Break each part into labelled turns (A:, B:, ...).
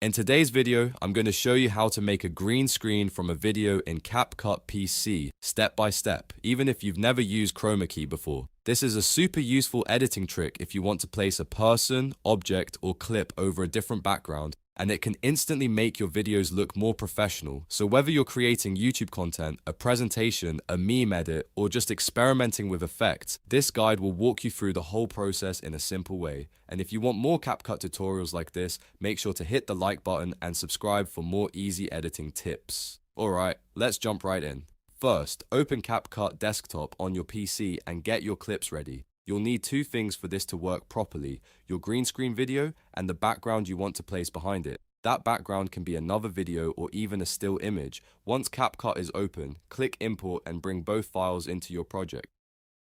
A: In today's video, I'm going to show you how to make a green screen from a video in CapCut PC, step by step, even if you've never used Chroma Key before. This is a super useful editing trick if you want to place a person, object, or clip over a different background, and it can instantly make your videos look more professional. So whether you're creating YouTube content, a presentation, a meme edit, or just experimenting with effects, this guide will walk you through the whole process in a simple way. And if you want more CapCut tutorials like this, make sure to hit the like button and subscribe for more easy editing tips. Alright, let's jump right in. First, open CapCut Desktop on your PC and get your clips ready. You'll need two things for this to work properly: your green screen video and the background you want to place behind it. That background can be another video or even a still image. Once CapCut is open, click Import and bring both files into your project.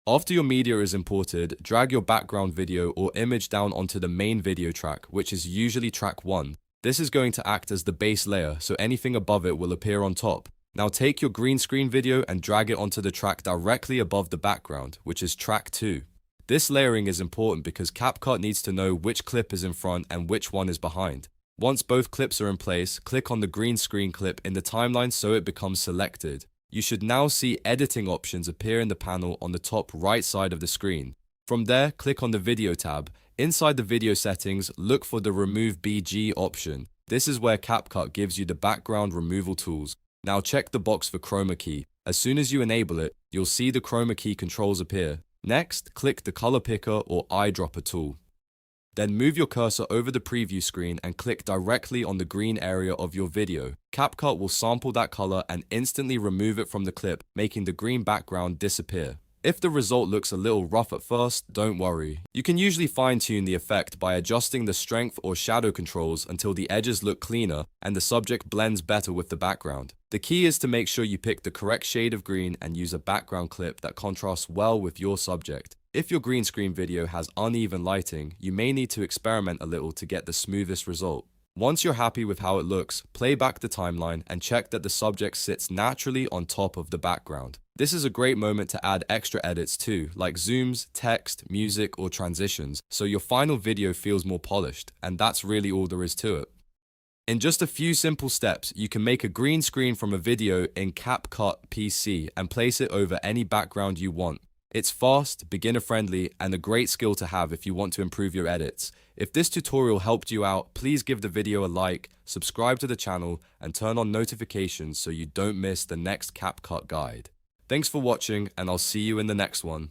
A: After your media is imported, drag your background video or image down onto the main video track, which is usually track 1. This is going to act as the base layer, so anything above it will appear on top. Now take your green screen video and drag it onto the track directly above the background, which is track 2. This layering is important because CapCut needs to know which clip is in front and which one is behind. Once both clips are in place, click on the green screen clip in the timeline so it becomes selected. You should now see editing options appear in the panel on the top right side of the screen. From there, click on the video tab. Inside the video settings, look for the Remove BG option. This is where CapCut gives you the background removal tools. Now check the box for Chroma Key. As soon as you enable it, you'll see the Chroma Key controls appear. Next, click the color picker or eyedropper tool. Then move your cursor over the preview screen and click directly on the green area of your video. CapCut will sample that color and instantly remove it from the clip, making the green background disappear. If the result looks a little rough at first, don't worry. You can usually fine-tune the effect by adjusting the strength or shadow controls until the edges look cleaner and the subject blends better with the background. The key is to make sure you pick the correct shade of green and use a background clip that contrasts well with your subject. If your green screen video has uneven lighting, you may need to experiment a little to get the smoothest result. Once you're happy with how it looks, play back the timeline and check that the subject sits naturally on top of the background. This is a great moment to add extra edits too, like zooms, text, music, or transitions, so your final video feels more polished, and that's really all there is to it. In just a few simple steps, you can make a green screen from a video in CapCut PC and place it over any background you want. It's fast, beginner-friendly, and a great skill to have if you want to improve your edits. If this tutorial helped you out, please give the video a like, subscribe to the channel, and turn on notifications so you don't miss the next CapCut guide. Thanks for watching, and I'll see you in the next one.